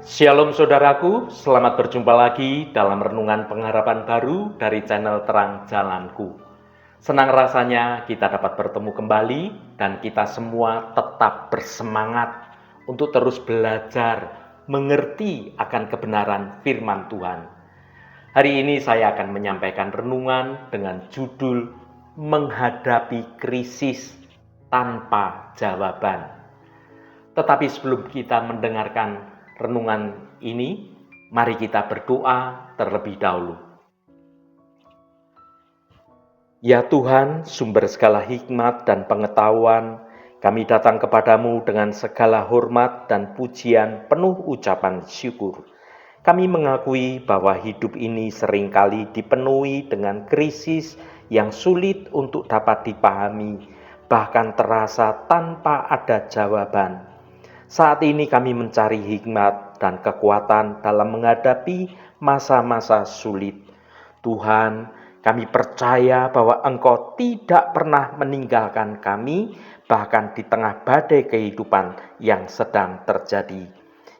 Shalom saudaraku, selamat berjumpa lagi dalam renungan pengharapan baru dari channel Terang Jalanku. Senang rasanya kita dapat bertemu kembali dan kita semua tetap bersemangat untuk terus belajar mengerti akan kebenaran firman Tuhan. Hari ini saya akan menyampaikan renungan dengan judul Menghadapi Krisis Tanpa Jawaban. Tetapi sebelum kita mendengarkan renungan ini, mari kita berdoa terlebih dahulu. Ya Tuhan, sumber segala hikmat dan pengetahuan, kami datang kepadamu dengan segala hormat dan pujian penuh ucapan syukur. Kami mengakui bahwa hidup ini seringkali dipenuhi dengan krisis yang sulit untuk dapat dipahami, bahkan terasa tanpa ada jawaban. Saat ini kami mencari hikmat dan kekuatan dalam menghadapi masa-masa sulit. Tuhan, kami percaya bahwa Engkau tidak pernah meninggalkan kami, bahkan di tengah badai kehidupan yang sedang terjadi.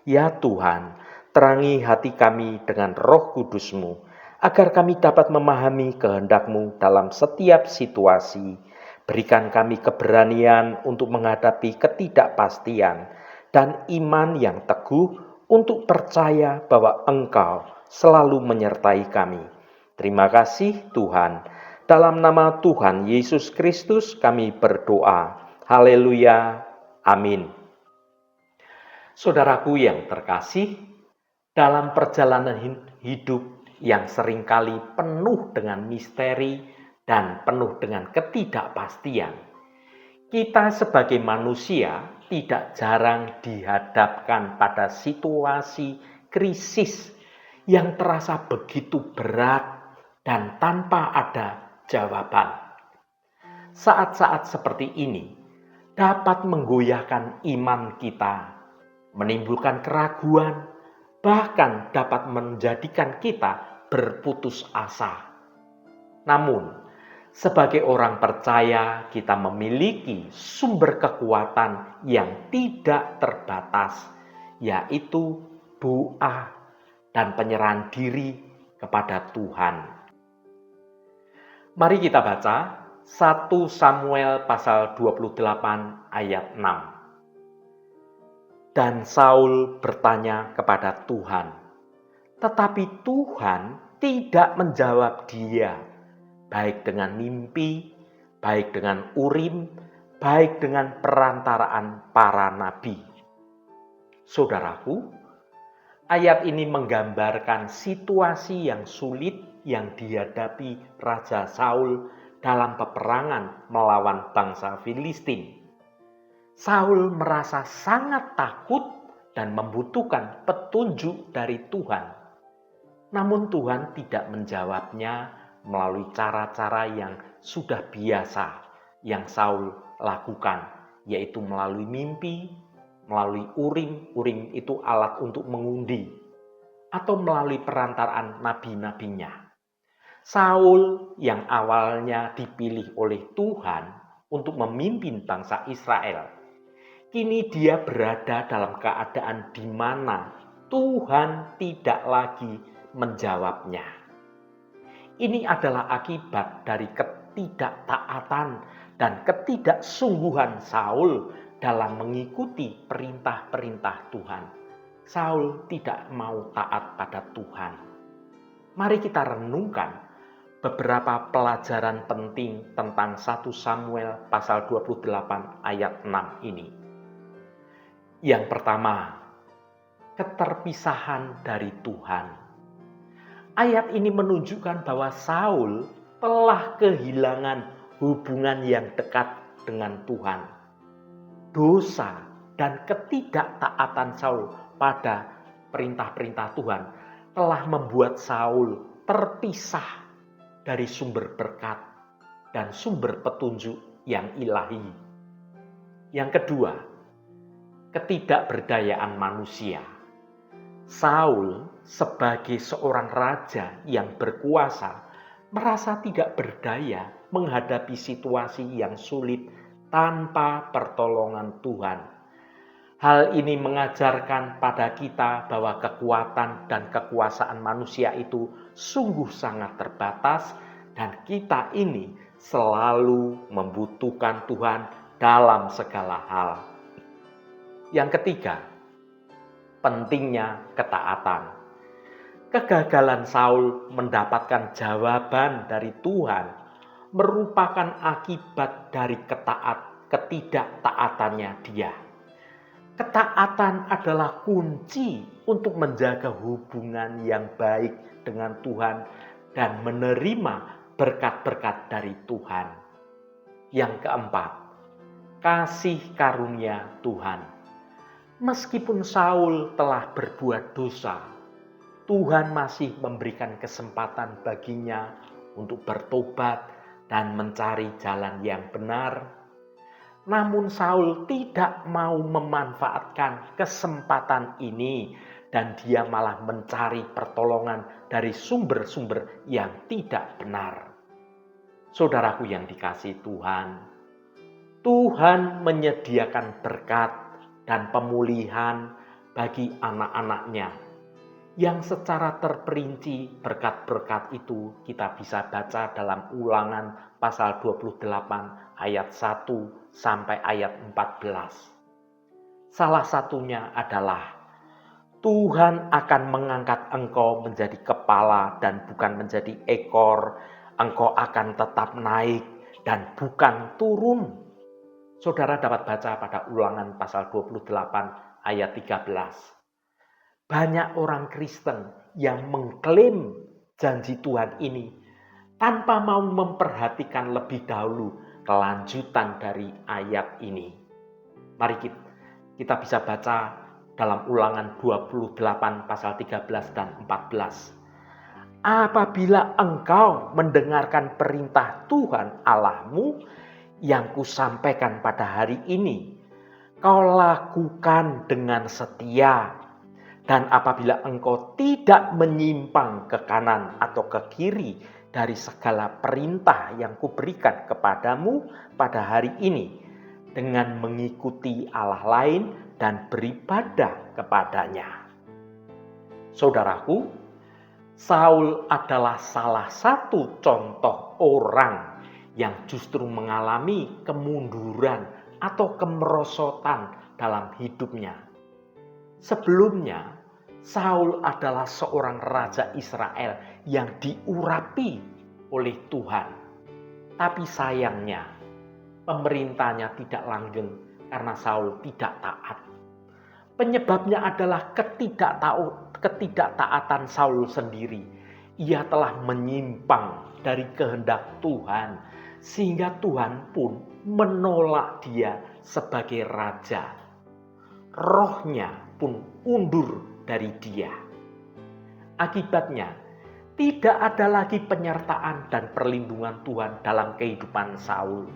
Ya Tuhan, terangi hati kami dengan Roh Kudus-Mu, agar kami dapat memahami kehendak-Mu dalam setiap situasi. Berikan kami keberanian untuk menghadapi ketidakpastian, dan iman yang teguh untuk percaya bahwa Engkau selalu menyertai kami. Terima kasih Tuhan. Dalam nama Tuhan Yesus Kristus kami berdoa. Haleluya. Amin. Saudaraku yang terkasih, dalam perjalanan hidup yang seringkali penuh dengan misteri dan penuh dengan ketidakpastian, kita sebagai manusia tidak jarang dihadapkan pada situasi krisis yang terasa begitu berat dan tanpa ada jawaban. Saat-saat seperti ini dapat menggoyahkan iman kita, menimbulkan keraguan, bahkan dapat menjadikan kita berputus asa. Namun, sebagai orang percaya, kita memiliki sumber kekuatan yang tidak terbatas, yaitu doa dan penyerahan diri kepada Tuhan. Mari kita baca 1 Samuel pasal 28 ayat 6. Dan Saul bertanya kepada Tuhan, tetapi Tuhan tidak menjawab dia, baik dengan mimpi, baik dengan urim, baik dengan perantaraan para nabi. Saudaraku, ayat ini menggambarkan situasi yang sulit yang dihadapi Raja Saul dalam peperangan melawan bangsa Filistin. Saul merasa sangat takut dan membutuhkan petunjuk dari Tuhan. Namun Tuhan tidak menjawabnya melalui cara-cara yang sudah biasa yang Saul lakukan, yaitu melalui mimpi, melalui urim. Urim itu alat untuk mengundi, atau melalui perantaraan nabi-nabinya. Saul yang awalnya dipilih oleh Tuhan untuk memimpin bangsa Israel, kini dia berada dalam keadaan di mana Tuhan tidak lagi menjawabnya. Ini adalah akibat dari ketidaktaatan dan ketidaksungguhan Saul dalam mengikuti perintah-perintah Tuhan. Saul tidak mau taat pada Tuhan. Mari kita renungkan beberapa pelajaran penting tentang 1 Samuel pasal 28 ayat 6 ini. Yang pertama, keterpisahan dari Tuhan. Ayat ini menunjukkan bahwa Saul telah kehilangan hubungan yang dekat dengan Tuhan. Dosa dan ketidaktaatan Saul pada perintah-perintah Tuhan telah membuat Saul terpisah dari sumber berkat dan sumber petunjuk yang ilahi. Yang kedua, ketidakberdayaan manusia. Saul sebagai seorang raja yang berkuasa merasa tidak berdaya menghadapi situasi yang sulit tanpa pertolongan Tuhan. Hal ini mengajarkan pada kita bahwa kekuatan dan kekuasaan manusia itu sungguh sangat terbatas dan kita ini selalu membutuhkan Tuhan dalam segala hal. Yang ketiga, pentingnya ketaatan. Kegagalan Saul mendapatkan jawaban dari Tuhan merupakan akibat dari ketidaktaatannya dia. Ketaatan adalah kunci untuk menjaga hubungan yang baik dengan Tuhan dan menerima berkat-berkat dari Tuhan. Yang keempat, kasih karunia Tuhan. Meskipun Saul telah berbuat dosa, Tuhan masih memberikan kesempatan baginya untuk bertobat dan mencari jalan yang benar. Namun Saul tidak mau memanfaatkan kesempatan ini dan dia malah mencari pertolongan dari sumber-sumber yang tidak benar. Saudaraku yang dikasihi Tuhan, Tuhan menyediakan berkat dan pemulihan bagi anak-anaknya yang secara terperinci berkat-berkat itu kita bisa baca dalam Ulangan pasal 28 ayat 1 sampai ayat 14. Salah satunya adalah Tuhan akan mengangkat engkau menjadi kepala dan bukan menjadi ekor. Engkau akan tetap naik dan bukan turun. Saudara dapat baca pada Ulangan pasal 28 ayat 13. Banyak orang Kristen yang mengklaim janji Tuhan ini tanpa mau memperhatikan lebih dahulu kelanjutan dari ayat ini. Mari kita bisa baca dalam Ulangan 28 pasal 13 dan 14. Apabila engkau mendengarkan perintah Tuhan Allahmu yang kusampaikan pada hari ini, kau lakukan dengan setia. Dan apabila engkau tidak menyimpang ke kanan atau ke kiri dari segala perintah yang kuberikan kepadamu pada hari ini, dengan mengikuti Allah lain dan beribadah kepadanya. Saudaraku, Saul adalah salah satu contoh orang yang justru mengalami kemunduran atau kemerosotan dalam hidupnya. Sebelumnya, Saul adalah seorang raja Israel yang diurapi oleh Tuhan. Tapi sayangnya, pemerintahnya tidak langgeng karena Saul tidak taat. Penyebabnya adalah ketidaktaatan Saul sendiri. Ia telah menyimpang dari kehendak Tuhan, sehingga Tuhan pun menolak dia sebagai raja. Rohnya pun undur dari dia. Akibatnya, tidak ada lagi penyertaan dan perlindungan Tuhan dalam kehidupan Saul.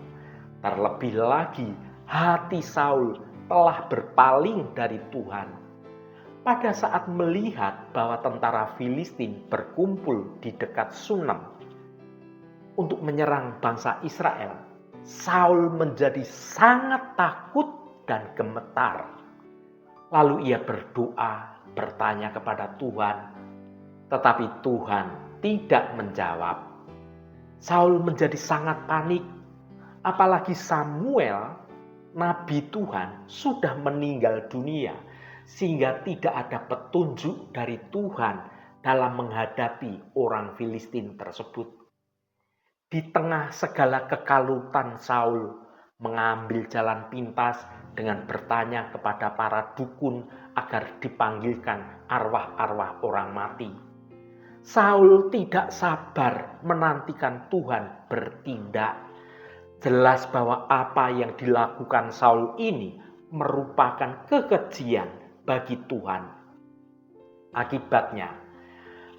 Terlebih lagi, hati Saul telah berpaling dari Tuhan. Pada saat melihat bahwa tentara Filistin berkumpul di dekat Sunem untuk menyerang bangsa Israel, Saul menjadi sangat takut dan gemetar. Lalu ia berdoa, bertanya kepada Tuhan, tetapi Tuhan tidak menjawab. Saul menjadi sangat panik, apalagi Samuel, nabi Tuhan, sudah meninggal dunia, sehingga tidak ada petunjuk dari Tuhan dalam menghadapi orang Filistin tersebut. Di tengah segala kekalutan, Saul mengambil jalan pintas dengan bertanya kepada para dukun agar dipanggilkan arwah-arwah orang mati. Saul tidak sabar menantikan Tuhan bertindak. Jelas bahwa apa yang dilakukan Saul ini merupakan kekejian bagi Tuhan. Akibatnya,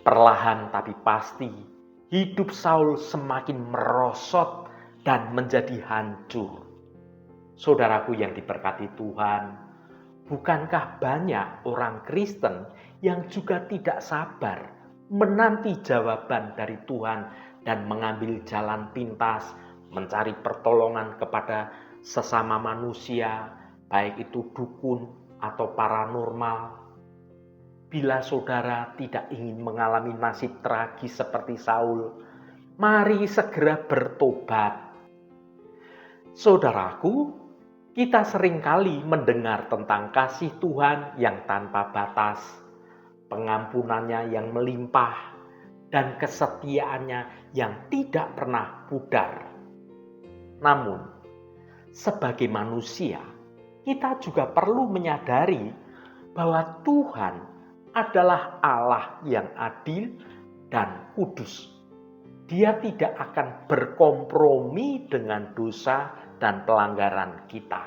perlahan tapi pasti, hidup Saul semakin merosot dan menjadi hancur. Saudaraku yang diberkati Tuhan, bukankah banyak orang Kristen yang juga tidak sabar menanti jawaban dari Tuhan dan mengambil jalan pintas, mencari pertolongan kepada sesama manusia, baik itu dukun, atau paranormal. Bila saudara tidak ingin mengalami nasib tragis seperti Saul, mari segera bertobat. Saudaraku, kita seringkali mendengar tentang kasih Tuhan yang tanpa batas, pengampunannya yang melimpah, dan kesetiaannya yang tidak pernah pudar. Namun, sebagai manusia, kita juga perlu menyadari bahwa Tuhan adalah Allah yang adil dan kudus. Dia tidak akan berkompromi dengan dosa dan pelanggaran kita.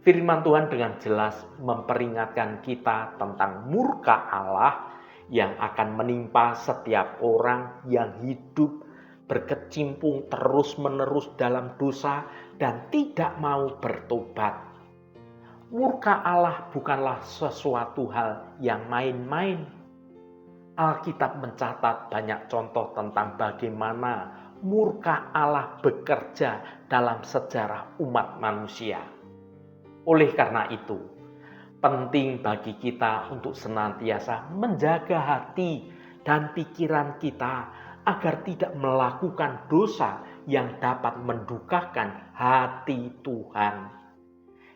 Firman Tuhan dengan jelas memperingatkan kita tentang murka Allah yang akan menimpa setiap orang yang hidup berkecimpung terus-menerus dalam dosa dan tidak mau bertobat. Murka Allah bukanlah sesuatu hal yang main-main. Alkitab mencatat banyak contoh tentang bagaimana murka Allah bekerja dalam sejarah umat manusia. Oleh karena itu, penting bagi kita untuk senantiasa menjaga hati dan pikiran kita agar tidak melakukan dosa yang dapat mendukakan hati Tuhan.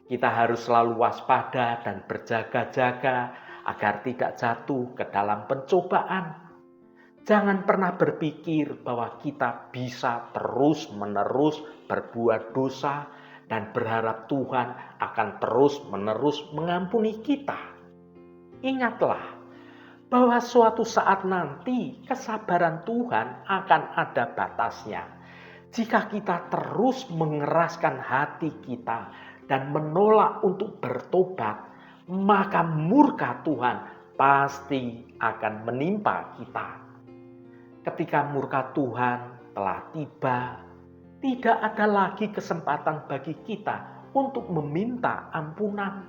Kita harus selalu waspada dan berjaga-jaga agar tidak jatuh ke dalam pencobaan. Jangan pernah berpikir bahwa kita bisa terus-menerus berbuat dosa dan berharap Tuhan akan terus-menerus mengampuni kita. Ingatlah bahwa suatu saat nanti kesabaran Tuhan akan ada batasnya. Jika kita terus mengeraskan hati kita dan menolak untuk bertobat, maka murka Tuhan pasti akan menimpa kita. Ketika murka Tuhan telah tiba, tidak ada lagi kesempatan bagi kita untuk meminta ampunan.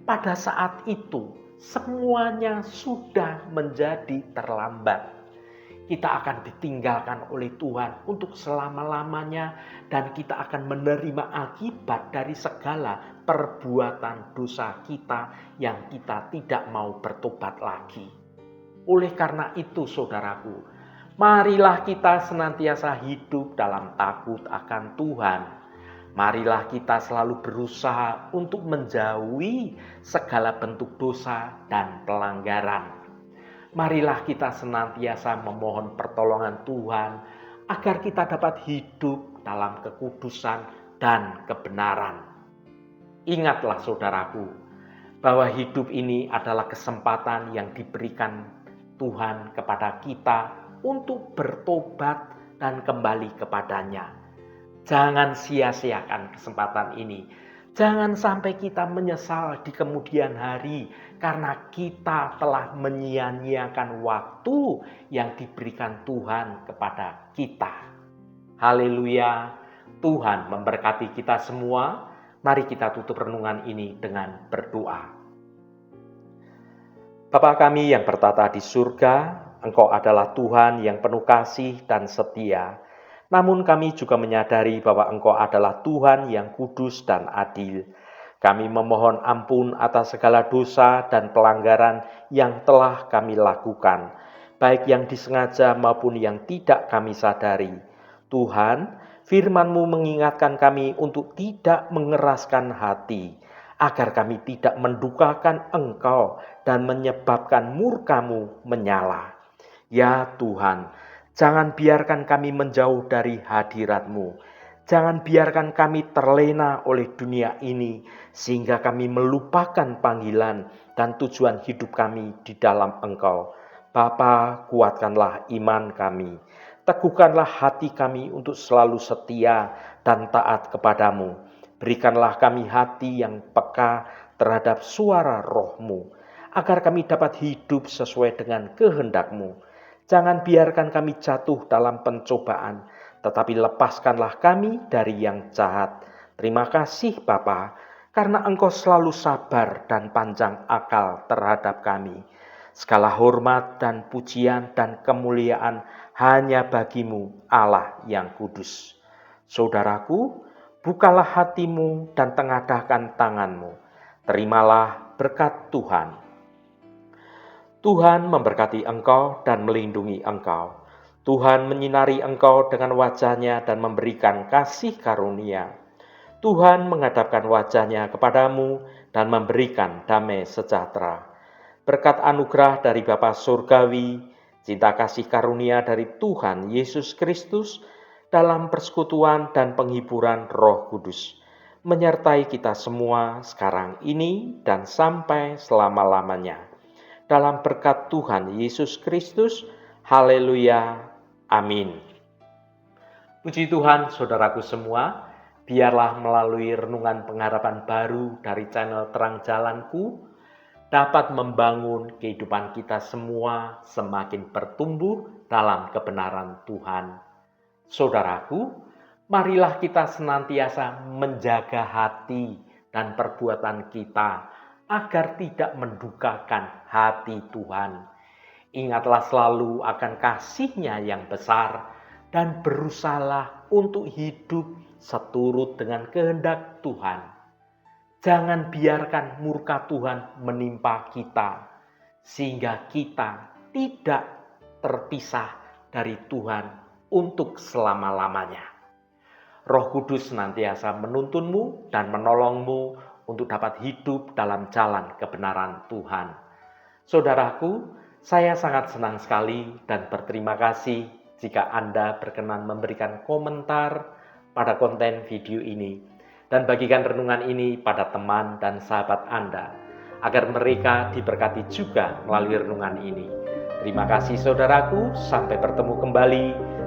Pada saat itu, semuanya sudah menjadi terlambat. Kita akan ditinggalkan oleh Tuhan untuk selama-lamanya dan kita akan menerima akibat dari segala perbuatan dosa kita yang kita tidak mau bertobat lagi. Oleh karena itu, saudaraku, marilah kita senantiasa hidup dalam takut akan Tuhan. Marilah kita selalu berusaha untuk menjauhi segala bentuk dosa dan pelanggaran. Marilah kita senantiasa memohon pertolongan Tuhan agar kita dapat hidup dalam kekudusan dan kebenaran. Ingatlah saudaraku, bahwa hidup ini adalah kesempatan yang diberikan Tuhan kepada kita untuk bertobat dan kembali kepadanya. Jangan sia-siakan kesempatan ini. Jangan sampai kita menyesal di kemudian hari karena kita telah menyia-nyiakan waktu yang diberikan Tuhan kepada kita. Haleluya, Tuhan memberkati kita semua. Mari kita tutup renungan ini dengan berdoa. Bapa kami yang bertata di surga, Engkau adalah Tuhan yang penuh kasih dan setia. Namun kami juga menyadari bahwa Engkau adalah Tuhan yang kudus dan adil. Kami memohon ampun atas segala dosa dan pelanggaran yang telah kami lakukan, baik yang disengaja maupun yang tidak kami sadari. Tuhan, firman-Mu mengingatkan kami untuk tidak mengeraskan hati, agar kami tidak mendukakan Engkau dan menyebabkan murka-Mu menyala. Ya Tuhan, jangan biarkan kami menjauh dari hadirat-Mu. Jangan biarkan kami terlena oleh dunia ini, sehingga kami melupakan panggilan dan tujuan hidup kami di dalam Engkau. Bapa, kuatkanlah iman kami. Teguhkanlah hati kami untuk selalu setia dan taat kepadamu. Berikanlah kami hati yang peka terhadap suara Roh-Mu, agar kami dapat hidup sesuai dengan kehendak-Mu. Jangan biarkan kami jatuh dalam pencobaan, tetapi lepaskanlah kami dari yang jahat. Terima kasih Bapa, karena Engkau selalu sabar dan panjang akal terhadap kami. Segala hormat dan pujian dan kemuliaan hanya bagi-Mu, Allah yang kudus. Saudaraku, bukalah hatimu dan tengadahkan tanganmu. Terimalah berkat Tuhan. Tuhan memberkati engkau dan melindungi engkau. Tuhan menyinari engkau dengan wajah-Nya dan memberikan kasih karunia. Tuhan menghadapkan wajah-Nya kepadamu dan memberikan damai sejahtera. Berkat anugerah dari Bapa Surgawi, cinta kasih karunia dari Tuhan Yesus Kristus, dalam persekutuan dan penghiburan Roh Kudus, menyertai kita semua sekarang ini dan sampai selama-lamanya. Dalam berkat Tuhan Yesus Kristus, haleluya, amin. Puji Tuhan, saudaraku semua, biarlah melalui renungan pengharapan baru dari channel Terang Jalanku, dapat membangun kehidupan kita semua semakin bertumbuh dalam kebenaran Tuhan. Saudaraku, marilah kita senantiasa menjaga hati dan perbuatan kita, agar tidak mendukakan hati Tuhan. Ingatlah selalu akan kasih-Nya yang besar dan berusahalah untuk hidup seturut dengan kehendak Tuhan. Jangan biarkan murka Tuhan menimpa kita, sehingga kita tidak terpisah dari Tuhan untuk selama-lamanya. Roh Kudus senantiasa menuntunmu dan menolongmu untuk dapat hidup dalam jalan kebenaran Tuhan. Saudaraku, saya sangat senang sekali dan berterima kasih jika Anda berkenan memberikan komentar pada konten video ini dan bagikan renungan ini pada teman dan sahabat Anda, agar mereka diberkati juga melalui renungan ini. Terima kasih saudaraku, sampai bertemu kembali.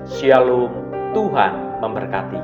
Shalom, Tuhan memberkati.